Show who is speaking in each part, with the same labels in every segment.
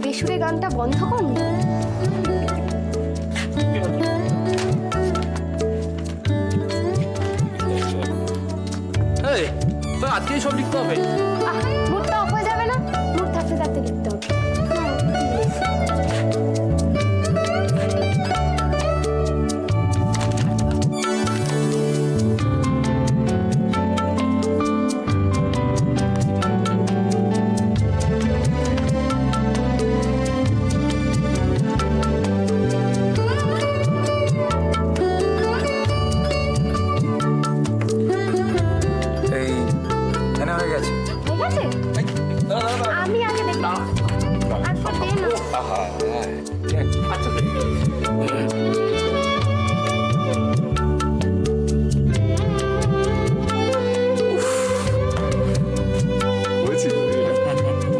Speaker 1: বেসুরে গানটা বন্ধ করুন।
Speaker 2: তো আজকেই সব লিখতে হবে?
Speaker 1: মুডটা অফ হয়ে যাবে না? মুড থাকতে থাকতে লিখতে হবে। আমি আগে দেখি। আচ্ছা দে না।
Speaker 2: আচ্ছা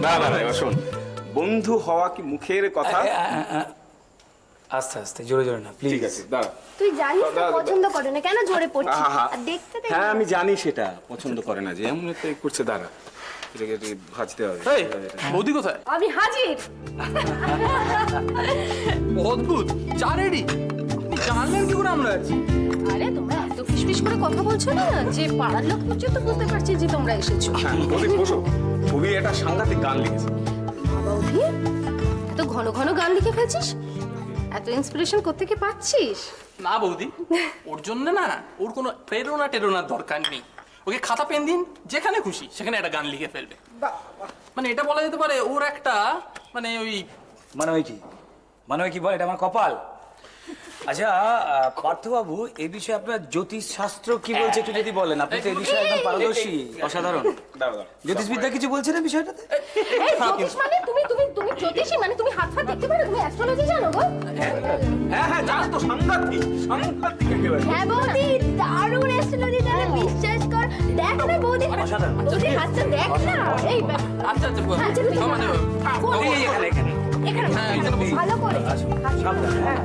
Speaker 3: না না না, এবার শোন, বন্ধু হওয়া কি মুখের কথা?
Speaker 4: আস্তে আস্তে, জোরে জোরে না প্লিজ।
Speaker 3: ঠিক আছে, দাঁড়া।
Speaker 1: তুই জানিস তো পছন্দ করে না, কেন জোরে পড়ছিস? আর দেখতে দে।
Speaker 3: হ্যাঁ আমি জানি সেটা পছন্দ করে না, যে এমন একটা করছে। দাঁড়া, এটাকে একটু ভাজতে হবে।
Speaker 2: বৌদি কোথায়?
Speaker 1: আমি হাজির।
Speaker 2: অদ্ভুত, চা রেডি। জানলেন কি করে আমরা আছি?
Speaker 5: আরে তোমরা এত ফিসফিস করে কথা বলছো না যে পাড়ার লোক পর্যন্ত বুঝতে পারছে যে তোমরা এসেছো।
Speaker 3: হ্যাঁ বৌদি বসো। খুবই একটা সাংঘাতিক গান লিখেছে।
Speaker 5: বৌদি এত ঘন ঘন গান লিখে ফেলছিস, এত ইন্সপিরেশন কোত্থেকে পাচ্ছিস?
Speaker 2: না বৌদি, ওর জন্য না, ওর কোনো প্রেরণা টেরোনার দরকার নেই। ওকে খাতা পেন দিন, যেখানে খুশি সেখানে একটা গান লিখে ফেলবে। মানে এটা বলা যেতে পারে ওর একটা মানে ওই
Speaker 4: মানে ওই কি, মানে ওই কি বল, এটা আমার কপাল। আচ্ছা পার্থবাবু, এই বিষয়ে আপনার জ্যোতিষ শাস্ত্র কি বলছে একটু যদি বলেন। আপনি তো এই বিষয়ে একদম পারদর্শী, অসাধারণ। জ্যোতিষবিদ্যা কিছু বলছে না বিষয়টাতে?
Speaker 5: এই জ্যোতিষ মানে তুমি তুমি তুমি জ্যোতিষী মানে তুমি হাত ফাত দেখতে পারো, তুমি অ্যাস্ট্রোলজি জানো গো?
Speaker 3: হ্যাঁ হ্যাঁ জানো তো, সাংঘাতিক সাংঘাতিক একেবারে।
Speaker 1: হ্যাঁ বৌদি, দারুণ অ্যাস্ট্রোলজি জানে, বিশ্বাস কর। দেখ না বৌদি, বৌদি হাতটা দেখ না। এই
Speaker 2: আচ্ছা আচ্ছা আমাদের
Speaker 5: এখানে
Speaker 1: ভালো করে
Speaker 4: সাবধান, হ্যাঁ।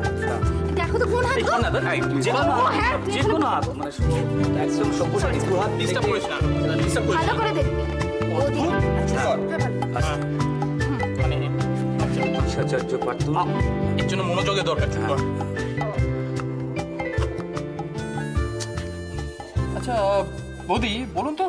Speaker 5: দেখো তো কোন হাত গো?
Speaker 4: যে কোনো
Speaker 5: ও, হ্যাঁ,
Speaker 4: হাত, যে কোনো হাত, মানে একদম সভ্যসাচী দু হাত
Speaker 2: ডিস্টার্ব করিস না, ডিস্টার্ব করিস
Speaker 5: ভালো
Speaker 2: না।
Speaker 5: করে দেখবি বৌদি।
Speaker 2: মানে
Speaker 4: আচার্য পার্থ,
Speaker 2: এর জন্য মনোযোগের দরকার। আচ্ছা বৌদি বলুন তো,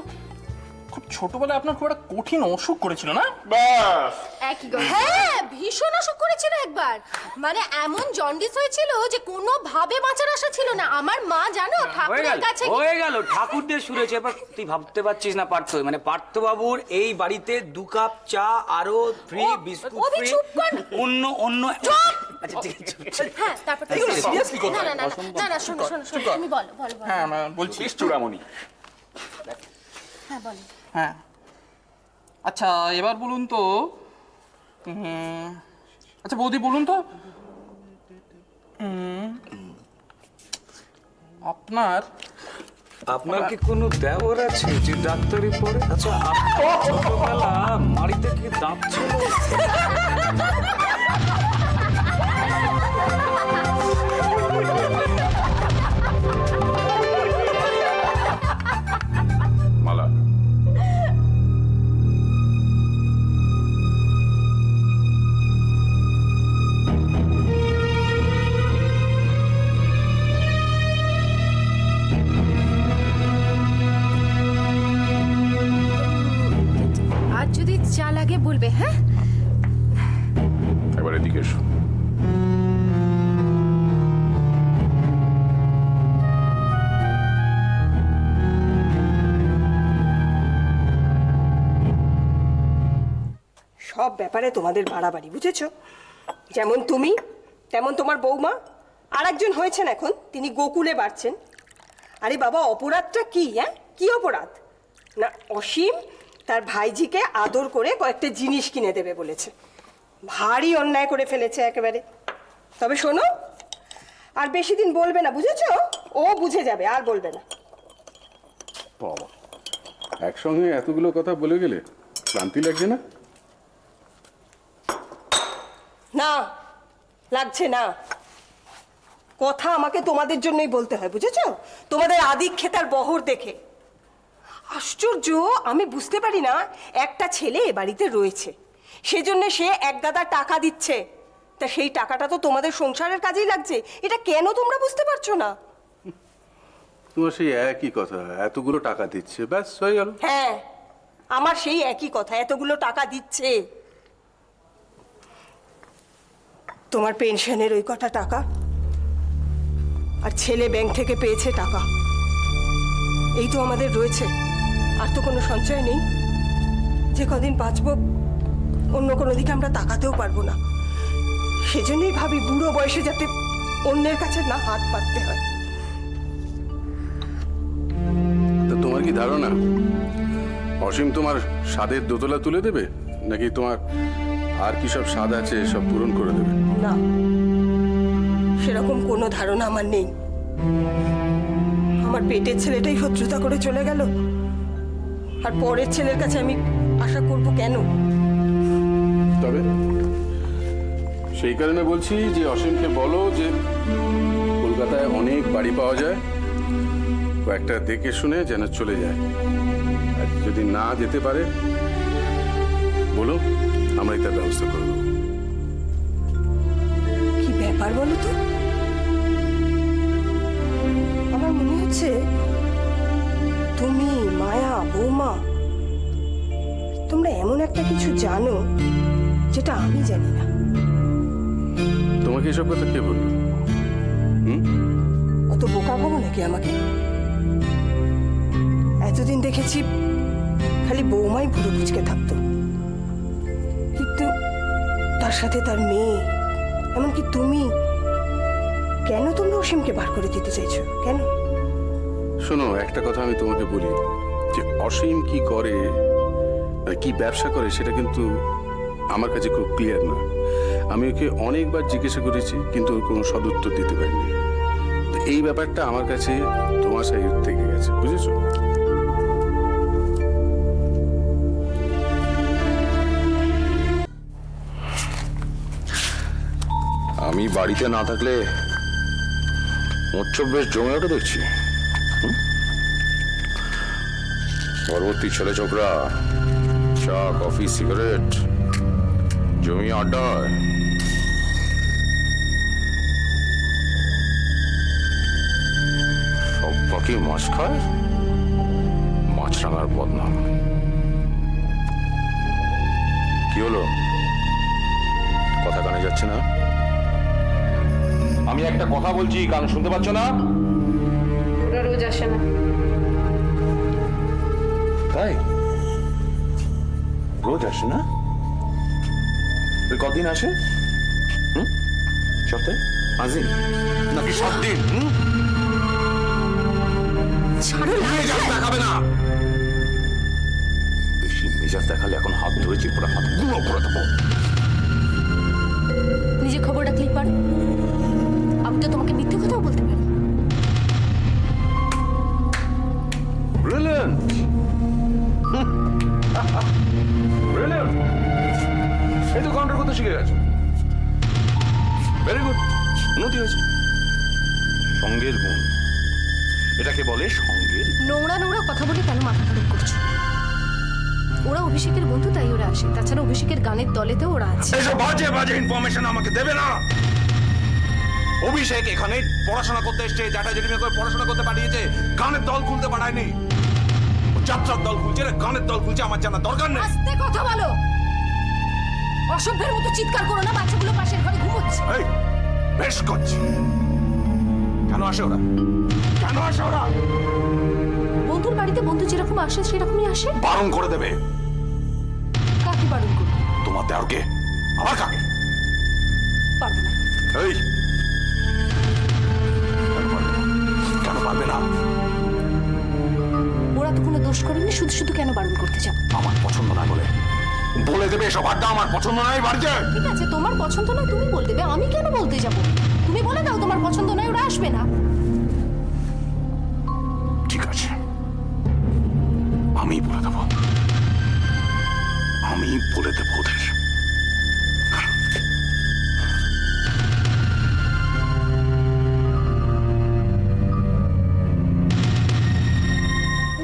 Speaker 2: খুব ছোটবেলায় আপনার খুব একটা কঠিন অসুখ করেছিল না?
Speaker 3: বাস
Speaker 1: একই গো।
Speaker 5: হ্যাঁ ভীষণ অসুখ করেছিল একবার, মানে এমন জন্ডিস হয়েছিল যে কোনো ভাবে বাঁচার আশা ছিল না। আমার মা জানো
Speaker 4: হয়ে
Speaker 5: ঠাকুরের
Speaker 4: গেল
Speaker 5: কাছে
Speaker 4: হয়ে গেল, ঠাকুরদের সুরেছে। এবার তুই ভাবতে পারছিস না পার্থ, মানে পার্থবাবুর এই বাড়িতে 2 কাপ চা আরো ফ্রি, বিস্কুট
Speaker 5: অভি,
Speaker 4: ফ্রি,
Speaker 5: চুপ কর।
Speaker 4: অন্য অন্য। আচ্ছা ঠিক আছে,
Speaker 5: হ্যাঁ তারপর
Speaker 2: সিরিয়াসলি কথা?
Speaker 5: না না না না না শোনো শোনো শোনো তুমি বলো বলো বলো।
Speaker 2: হ্যাঁ বলছি
Speaker 3: চূড়ামণি।
Speaker 5: হ্যাঁ বলো।
Speaker 2: হ্যাঁ আচ্ছা এবার বলুন তো, আচ্ছা বৌদি বলুন তো, আপনার
Speaker 4: আপনার কি কোনো দেওর আছে যে ডাক্তারি পড়ে? আচ্ছা আপনার ছোটবেলা মাড়িতে কি দাঁত ছিল?
Speaker 3: মালা,
Speaker 5: আর যদি চা লাগে বলবে। হ্যাঁ
Speaker 3: এবার এদিকে এসো।
Speaker 6: সব ব্যাপারে তোমাদের বাড়াবাড়ি, বুঝেছো? যেমন তুমি তেমন তোমার বৌমা, আর একজন হয়েছেন এখন, তিনি গোকুলে বাড়ছেন। আরে বাবা, অপরাধটা কি? হ্যাঁ কি অপরাধ? না অসীম তার ভাইজিকে আদর করে কয়েকটা জিনিস কিনে দেবে বলেছে। ভারী অন্যায় করে ফেলেছে একেবারে। তবে শোনো, আর বেশি দিন বলবে না, বুঝেছো? ও বুঝে যাবে, আর বলবে না।
Speaker 7: বাবা, একসঙ্গে এতগুলো কথা বলে গেলে ক্লান্তি লাগছে না?
Speaker 6: না লাগছে না। কথা আমাকে তোমাদের জন্যই বলতে হয়, বুঝেছো? তোমাদের আদিক্ষেতার বহর দেখে। আশ্চর্য, আমি বুঝতে পারি না, একটা ছেলে এ বাড়িতে রয়েছে, সেজন্য সে এক গাদা টাকা দিচ্ছে, তা সেই টাকাটা তো তোমাদের সংসারের কাজেই লাগছে, এটা কেন তোমরা বুঝতে পারছো না?
Speaker 7: তোমার সেই একই কথা, এতগুলো টাকা দিচ্ছে, ব্যাস হয়ে গেল।
Speaker 6: হ্যাঁ, আমার সেই একই কথা, এতগুলো টাকা দিচ্ছে। তোমার পেনশনের ওই কটা টাকা, আর ছেলে ব্যাংক থেকে পেয়েছে টাকা, এই তো আমাদের রয়েছে, আর তো কোনো সঞ্চয় নেই। যে কদিন বাঁচবো অন্য কোনো দিকে আমরা তাকাতেও পারবো না, সেজন্যই ভাবি বুড়ো বয়সে যাতে অন্যের কাছে না হাত পাততে হয়।
Speaker 7: তা তোমার কি ধারণা অসীম তোমার স্বাদের দোতলা তুলে দেবে, নাকি তোমার আর কি সব স্বাদ আছে সব পূরণ করে দেবে?
Speaker 6: না, সেরকম কোনো ধারণা আমার নেই। আমার পেটের ছেলেটাই শত্রুতা করে চলে গেল, আর পরের ছেলের কাছে আমি আশা করব কেন?
Speaker 7: তবে সেই কারণে বলছি যে অসীমকে বলো যে কলকাতায় অনেক বাড়ি পাওয়া যায়, কয়েকটা দেখে শুনে যেন চলে যায়। আর যদি না যেতে পারে বলো, আমরাই তার ব্যবস্থা করে দেবো।
Speaker 6: কি ব্যাপার বলো তো? আমার মনে হচ্ছে তুমি, মায়া, বৌমা, তোমরা এমন একটা কিছু জানো যেটা আমি জানি না।
Speaker 7: তোমাকে এসব কথা কে বললো?
Speaker 6: অত বোকা ভাবো নাকি আমাকে? এতদিন দেখেছি খালি বৌমাই ভুরু কুচকে থাকতো, কিন্তু তার সাথে তার মেয়ে, এমনকি তুমি, কেন তোমরা অসীমকে বার করে দিতে চাইছো কেন?
Speaker 7: শোনো, একটা কথা আমি তোমাকে বলি, যে অসীম কি করে, কি ব্যবসা করে, সেটা কিন্তু আমার কাছে খুব ক্লিয়ার না। আমি ওকে অনেকবার জিজ্ঞাসা করেছি, কিন্তু ওর কোনো সদুত্তর দিতে পারিনি। তো এই ব্যাপারটা আমার কাছে তোমার সাইড থেকে গেছে, বুঝেছো?
Speaker 8: আমি বাড়িতে না থাকলে উৎসব বেশ জমে ওঠে দেখছি। পরবর্তী ছেলে ছোকরা, চা, কফি, সিগারেট, জমিয়ে আড্ডা হয়। সব বাকি মাছ খায়, মাছরাঙার বদনাম। কি হলো, কথা কানে যাচ্ছে না? আমি একটা কথা বলছি, কান শুনতে পাচ্ছ না?
Speaker 1: ওরা রোজ আসে না।
Speaker 8: তাই রোজ আসে না? কদিন আসে? সপ্তাহে 5 দিন নাকি 7 দিন? মেজাজ দেখাবে না, বেশি মেজাজ দেখালে এখন হাত ধরেছি, পুরো হাত গুঁড়ো করে দেবো।
Speaker 5: নিজে খবর রাখলেই পারো, আমি তো তোমাকে মিথ্যে কথাও বলতে পারি।
Speaker 8: Brilliant! Brilliant! এই তো কাউন্টার করতে শিখে গেছো। ভেরি গুড, উন্নতি হয়েছে। সঙ্গের গুণ, এটাকে বলে সঙ্গের।
Speaker 5: নোংরা নোংরা কথা বলে কেন মাথা খারাপ করছো? ওরা অভিষেকের বন্ধু, তাই ওরা আসে। তাছাড়া অভিষেকের গানের দলেতেও ওরা আছে।
Speaker 8: এসব বাজে বাজে ইনফরমেশন আমাকে দেবে না। অভিষেক এখানে পড়াশোনা করতে এসছে, জ্যাঠা জেঠিমা করে পড়াশোনা করতে পাঠিয়েছে, গানের দল খুলতে পাঠায়নি। যাত্রার দল খুলছে না, গানের দল খুলছে, আমার জানা দরকার নেই।
Speaker 5: আস্তে কথা বলো, অসভ্যের মতো চিৎকার করো না, বাচ্চাগুলো পাশের ঘরে ঘুমোচ্ছে।
Speaker 8: এই বেশ করছি। কেন আসে ওরা? কেন আসে ওরা?
Speaker 5: বন্ধুর বাড়িতে বন্ধু যেরকম আসে সেরকমই আসে।
Speaker 8: বারণ করে দেবে।
Speaker 5: কাকে বারণ করবে?
Speaker 8: তোমার দেওরকে। আবার কাকে?
Speaker 5: পারবো না।
Speaker 8: এই কেন পারবে না?
Speaker 5: ওরা তো কোনো দোষ করেনি, শুধু শুধু কেন বারণ করতে যাবো?
Speaker 8: আমার পছন্দ না বলে দেবে, এসব আড্ডা আমার পছন্দ নয় বাড়িতে।
Speaker 5: ঠিক আছে, তোমার পছন্দ নয় তুমি বলে দেবে, আমি কেন বলতে যাব? তুমি বলে দাও তোমার পছন্দ নয়, ওরা আসবে না।
Speaker 8: ঠিক আছে, আমি বলে দেবো, আমি বলে দেবো ওদের।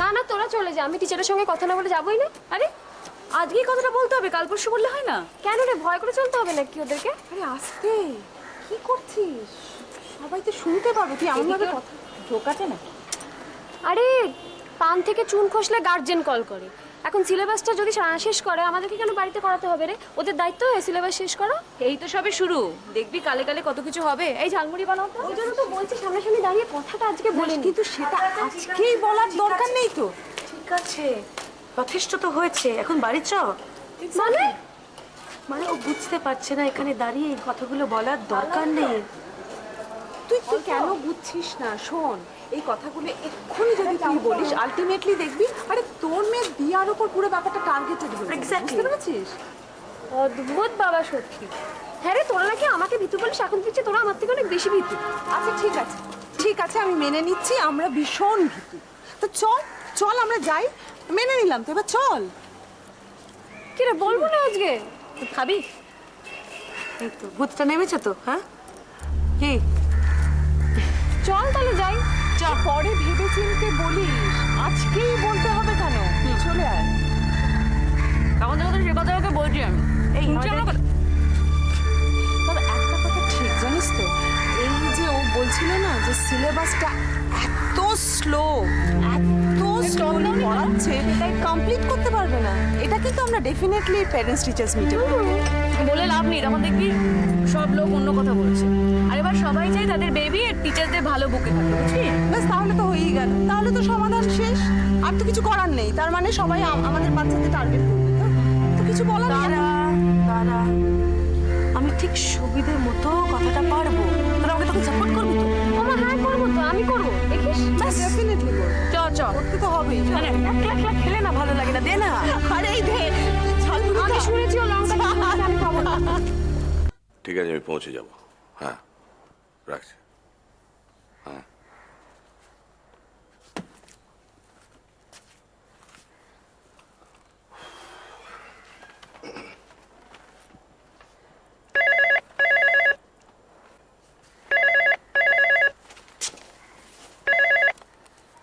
Speaker 1: না না, তোরা চলে যা, আমি ছেলের সঙ্গে কথা না বলে যাবোই না।
Speaker 9: আরে আজকেই কথাটা বলতে হবে, কাল পরশু বললে হয় না?
Speaker 1: কেন রে, ভয় করে চলতে হবে নাকি ওদেরকে?
Speaker 6: আরে আস্তে, কি করছিস? সবাই তো শুনতে পাবে, তুই এমন ভাবে কথা ঢোকাতে না।
Speaker 1: আরে পান থেকে চুন খসলে গার্জেন কল করে। এখন সিলেবাসটা যদি শেষ করে আমাদেরকে কেন বাড়িতে করাতে হবে রে? ওদের দায়িত্ব সিলেবাস শেষ করা।
Speaker 9: এই তো সবে শুরু, দেখবি কালে কালে কত কিছু হবে।
Speaker 1: এই ঝালমুড়ি বানাও তো। ওই জন্য তো বলছি সামনাসামনি দাঁড়িয়ে কথাটা আজকে বলিনি।
Speaker 6: কিন্তু সেটা আজকেই বলার দরকার নেই তো। ঠিক আছে, যথেষ্ট তো হয়েছে, এখন বাড়ি চ।
Speaker 1: মানে
Speaker 6: মানে ও বুঝতে পারছে না এখানে দাঁড়িয়ে এই কথাগুলো বলার দরকার নেই। তুই কেন বুঝছিস না? শোন, এই কথাগুলো এক্ষুনি যদি তুই বলিস আলটিমেটলি দেখবি আরে তোর মেয়ের বিয়ার উপর পুরো ব্যাপারটা টার্গেটেড হয়ে যাবে। বুঝতে পেরেছিস?
Speaker 1: অদ্ভুত বাবা সত্যি। হ্যাঁ রে, তোরা নাকি আমাকে ভিতু বলিস, এখন দেখছি তোরা আমার থেকে অনেক বেশি ভিতু।
Speaker 6: আচ্ছা ঠিক আছে, ঠিক আছে, আমি মেনে নিচ্ছি আমরা ভীষণ ভীতু। তো চল চল আমরা যাই, মেনে নিলাম তো, এবার চল।
Speaker 1: কি রে, বলবো না আজকে?
Speaker 9: খাবি?
Speaker 6: এই তো ভূতটা নেমেছে তো। হ্যাঁ কি,
Speaker 1: চল তাহলে যাই।
Speaker 6: যা পরে ভেবে চিনতে বলিস, আজকেই বলতে হবে কেন? চলে আয়।
Speaker 9: আমাদের কথা সে কথা ওকে বলছি আমি।
Speaker 6: এই
Speaker 9: শুনছি আমার কথা।
Speaker 6: তবে একটা কথা ঠিক জানিস তো, এই যে ও বলছিল না যে সিলেবাসটা এত স্লো পড়াচ্ছে, কমপ্লিট করতে পারবে না, এটা কিন্তু আমরা ডেফিনেটলি প্যারেন্টস টিচার্স মিটে
Speaker 9: বলে লাভ নেই, তখন দেখবি সব লোক অন্য কথা বলছে। আর এবার সবাই চাই তাদের বেবি আর টিচারদের ভালো বুকে থাকে, বুঝলি?
Speaker 6: ব্যাস, তাহলে তো হয়েই গেল, তাহলে তো সমাধান শেষ। আর তো কিছু করার নেই, তার মানে সবাই আমাদের বাচ্চাদের টার্গেট করবে। তো কিছু বলার নেই। দাঁড়া, আমি ঠিক সুবিধে মতো কথাটা পারবো, তোরা আমাকে তোকে সাপোর্ট করবি তো?
Speaker 1: আমার হ্যাঁ করবো তো, আমি করবো, দেখিস।
Speaker 6: ডেফিনেটলি করবো,
Speaker 9: চ
Speaker 6: করতে তো হবেই।
Speaker 9: মানে একলা খেলে না ভালো লাগে না, দে না।
Speaker 6: আরে এই দে, ঝালমুড়ি
Speaker 1: আমি শুনেছি ও লঙ্কা দিয়ে দিয়েছে, আমি খাবো না।
Speaker 8: ঠিক আছে, আমি পৌঁছে যাব। হ্যাঁ, রাখছি। হ্যাঁ।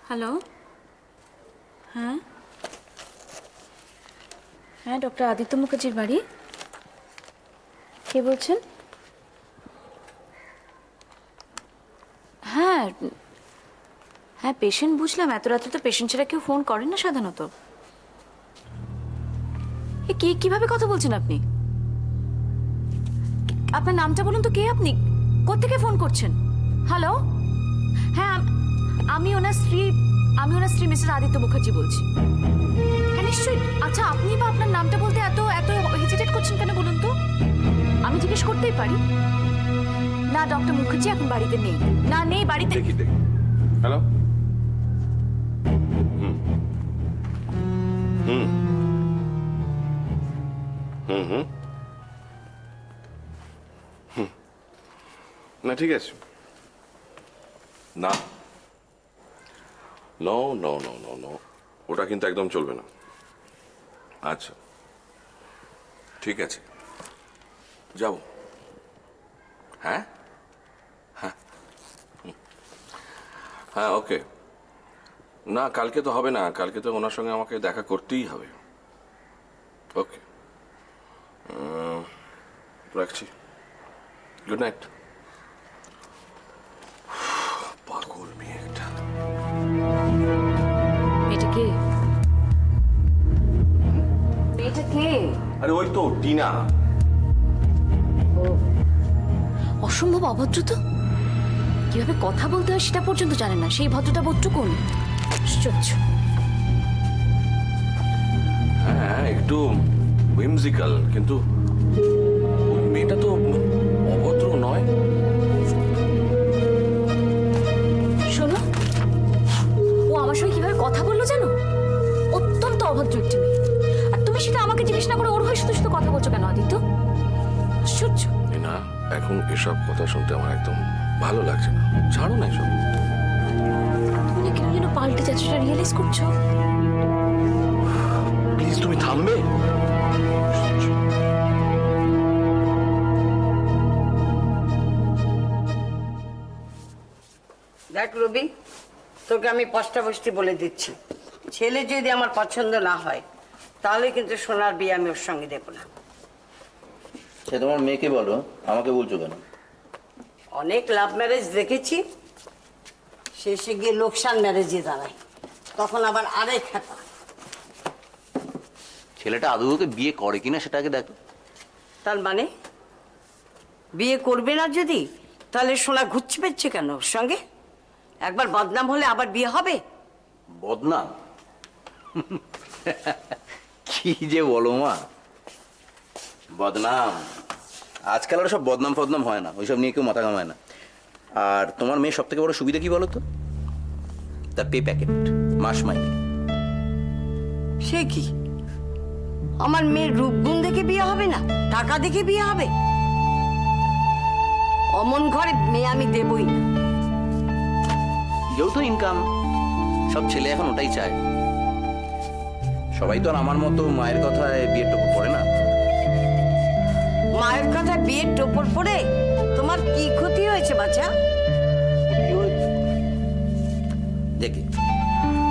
Speaker 9: হ্যালো, হ্যাঁ হ্যাঁ, ডক্টর আদিত্য মুখার্জির বাড়ি। কে বলছেন? হ্যাঁ হ্যাঁ, পেশেন্ট বুঝলাম, এত রাত্রে তো পেশেন্ট ছাড়া কেউ ফোন করেন না সাধারণত। কিভাবে কথা বলছেন আপনি? আপনার নামটা বলুন তো, কে আপনি? কোত্থেকে ফোন করছেন? হ্যালো, হ্যাঁ আমি ওনার স্ত্রী মিসেস আদিত্য মুখার্জি বলছি। হ্যাঁ নিশ্চয়ই। আচ্ছা, আপনি বা আপনার নামটা বলতে এত হেজিটেট করছেন কেন বলুন তো? আমি জিজ্ঞেস করতেই পারি। না, ডক্টর মুখার্জি এখন বাড়িতে নেই। না, নেই বাড়িতে।
Speaker 8: দেখি হ্যালো। হুম হুম হুম হুম হুম, না ঠিক আছে। না, no no no no no, ওটা কিন্তু একদম চলবে না। আচ্ছা ঠিক আছে, যাব। হ্যাঁ হ্যাঁ হ্যাঁ, ওকে। না, কালকে তো হবে না, কালকে তো ওনার সঙ্গে আমাকে দেখা করতেই হবে। ওকে, রাখছি। Good night. পাগল মেয়ে একটা।
Speaker 9: মেয়েটা কে? মেয়েটা কে?
Speaker 8: আরে ওই তো টিনা।
Speaker 9: অসম্ভব অভদ্র তো। কিভাবে কথা বলতে হয় সেটা পর্যন্ত জানে না, সেই ভদ্রতা বোধটুকু নেই। আশ্চর্য।
Speaker 8: হ্যাঁ, একটু whimsical, কিন্তু ওই মেয়েটা তো অভদ্র নয়।
Speaker 9: শোনো, ও আমার সঙ্গে কিভাবে কথা বললো জানো? অত্যন্ত অভদ্র একটি মেয়ে। আর তুমি সেটা আমাকে জিজ্ঞেস না করে ওর হয়ে শুধু শুধু কথা বলছো কেন আদিত্য? আশ্চর্য।
Speaker 8: না, এখন এসব কথা শুনতে আমার একদম ভালো লাগছে না। ছাড়ো না এসব।
Speaker 9: তুমি না কেন যেন পাল্টে যাচ্ছ, সেটা রিয়েলাইজ করছো?
Speaker 8: প্লিজ তুমি থামবে?
Speaker 10: দেখ রবি, তোকে আমি পাঁচটা বলে দিচ্ছি, ছেলে যদি আমার পছন্দ না হয় তাহলে কিন্তু সোনার বিয়ে আমি ওর সঙ্গে দেবো না।
Speaker 11: সে তোমার মেয়েকে বলো, আমাকে বলছো কেন?
Speaker 10: অনেক লাভ ম্যারেজ দেখেছি, শেষে গিয়ে লোকসান ম্যারেজে দাঁড়ায়, তখন আবার আরেক খাতা।
Speaker 11: ছেলেটা আদৌ ওকে বিয়ে করে কিনা সেটাকে দেখো।
Speaker 10: তার মানে বিয়ে করবে না যদি, তাহলে সোনা ঘুরছে পেচ্ছে কেন ওর সঙ্গে? একবার বদনাম হলে আবার বিয়ে হবে?
Speaker 11: বদনাম? কি যে বলো মা, বদনাম আজকাল আর সব বদনাম ফদনাম হয় না, ওইসব নিয়ে কেউ মাথা ঘামায় না। আর তোমার মেয়ে সব থেকে বড় সুবিধা কি বলো তো? তার পে প্যাকেট, মাস মাইনে।
Speaker 10: সে কি, আমার মেয়ের রূপগুণ দেখে বিয়ে হবে না, টাকা দেখে বিয়ে হবে? অমন ঘরে মেয়ে আমি দেবই না।
Speaker 11: যৌথ ইনকাম, সব ছেলে এখন ওটাই চায়। সবাই তো আর আমার মতো মায়ের কথায় বিয়ের টোপর পড়ে না।
Speaker 10: মায়ের কথা বিয়ের টোপর পড়ে তোমার কি ক্ষতি হয়েছে বাচ্চা?
Speaker 11: দেখে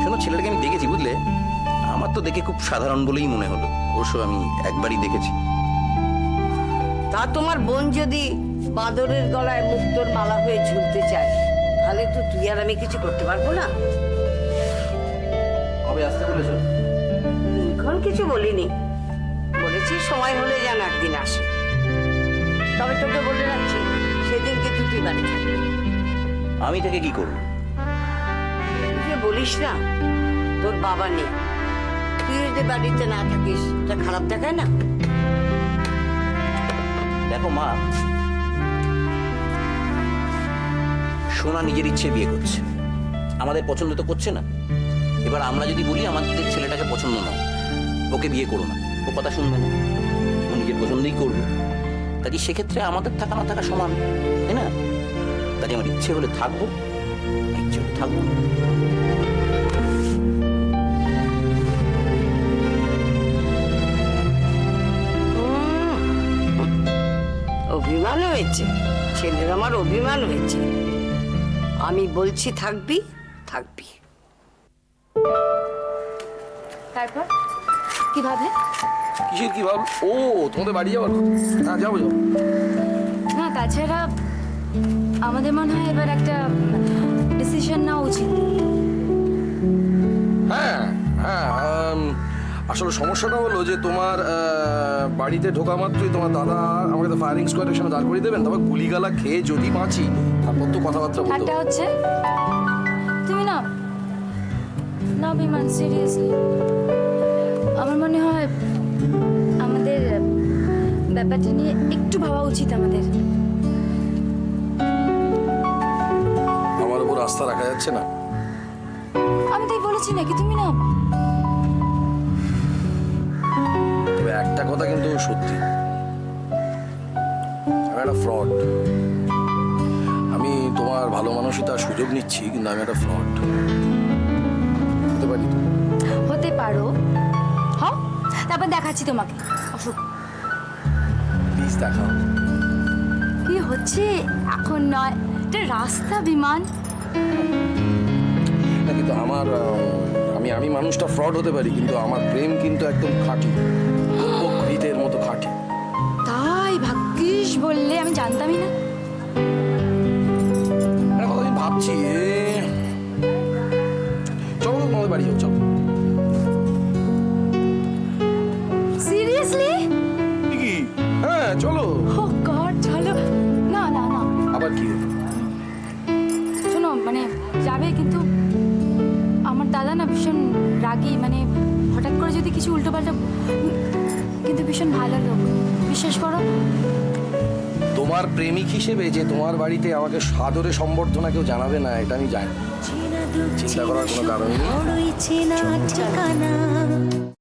Speaker 11: শোনো, ছেলেটাকে আমি দেখেছি বুঝলে, আমার তো দেখে খুব সাধারণ বলেই মনে হলো। অবশ্য আমি একবারই দেখেছি।
Speaker 10: তা তোমার বোন যদি বাঁদরের গলায় মুক্তোর মালা হয়ে ঝুলতে চায়, তাহলে তো তুই আর আমি কিছু করতে পারবো না।
Speaker 11: কবে আসতে বলেছো?
Speaker 10: এখন কিছু বলিনি, বলেছি সময় হলে যেন একদিন আসে। তবে তোকে বলে রাখছি, সেদিন কিন্তু তুই বাড়ি থাকবি।
Speaker 11: আমি থেকে কি করবো?
Speaker 10: তুই যে বলিস না তোর বাবা নেই, তুই যদি বাড়িতে না থাকিস তা খারাপ দেখায় না?
Speaker 11: দেখো মা, সোনা নিজের ইচ্ছে বিয়ে করছে, আমাদের পছন্দ তো করছে না। এবার আমরা যদি বলি আমাদের ছেলেটাকে পছন্দ নয়, ওকে বিয়ে করো না, ও কথা শুনবে না, ও নিজের পছন্দই করবে। কাজে সেক্ষেত্রে আমাদের থাকা না থাকা সমান, তাই না? কাজে আমার ইচ্ছে হলে থাকবো, ইচ্ছে হলে থাকবো না।
Speaker 10: অভিমান হয়েছে, ছেলের আমার অভিমান হয়েছে। আমি বলছি থাকবি, থাকবি।
Speaker 9: তারপর কি ভাবলে?
Speaker 3: কিসের কি ভাব? ও তোমাদের বাড়ি যাওয়ার কথা? হ্যাঁ যাবো যাবো।
Speaker 9: না, তাছাড়া আমাদের মনে হয় এবার একটা ডিসিশন নেওয়া উচিত।
Speaker 3: হ্যাঁ হ্যাঁ, আসলে সমস্যাটা হলো যে তোমার বাড়িতে ঢোকা মাত্রই তোমার দাদা আমাকে তো ফায়ারিং স্কোয়াডের সামনে দাঁড় করিয়ে দেবেন। তারপর গুলিগালা খেয়ে যদি বাঁচি তারপর তো কথাবার্তা বলতে
Speaker 9: একটা
Speaker 3: হবে।
Speaker 9: হচ্ছে তুমি না না বিমান, সিরিয়াসলি আমার মনে হয় আমাদের ব্যাপারটা নিয়ে একটু ভাবা উচিত আমাদের।
Speaker 3: আমার উপর আস্থা রাখা যাচ্ছে না।
Speaker 9: আমি তাই বলেছি নাকি? তুমি না,
Speaker 3: তবে একটা কথা কিন্তু সত্যি, আমি একটা ফ্রড। আমি তোমার ভালো মানসিকতার সুযোগ নিচ্ছি, কিন্তু আমি একটা ফ্রড হতে পারি তো?
Speaker 9: হতে পারো। হ্যাঁ, তারপর দেখাচ্ছি তোমাকে। অশোক,
Speaker 3: প্লিজ দেখাও।
Speaker 9: কি হচ্ছে এখন নয়, এটা রাস্তা বিমান।
Speaker 3: না, কিন্তু আমার আমি মানুষটা ফ্রড হতে পারি, কিন্তু আমার প্রেম কিন্তু একদম খাঁটি, ঘৃতের মতো খাঁটি।
Speaker 9: তাই ভাগ্যিস বললে, আমি জানতামই না।
Speaker 3: একটা কথা আমি ভাবছি, চলো তোমাদের বাড়ি যাও, চলো।
Speaker 9: সিরিয়াসলি?
Speaker 3: কি? হ্যাঁ চলো।
Speaker 9: ও গড, চলো। না না না,
Speaker 3: আবার কি হলো?
Speaker 9: শোনো, মানে যাবে কিন্তু আমার দাদা না ভীষণ রাগী, মানে হঠাৎ করে যদি কিছু উল্টোপাল্টা, কিন্তু ভীষণ ভালো লোক, বিশ্বাস করো।
Speaker 3: তোমার প্রেমিক হিসেবে যে তোমার বাড়িতে আমাকে সাদরে সম্বর্ধনা কেউ জানাবে না, এটা আমি জানি। চিন্তা করার কোনো কারণ নেই।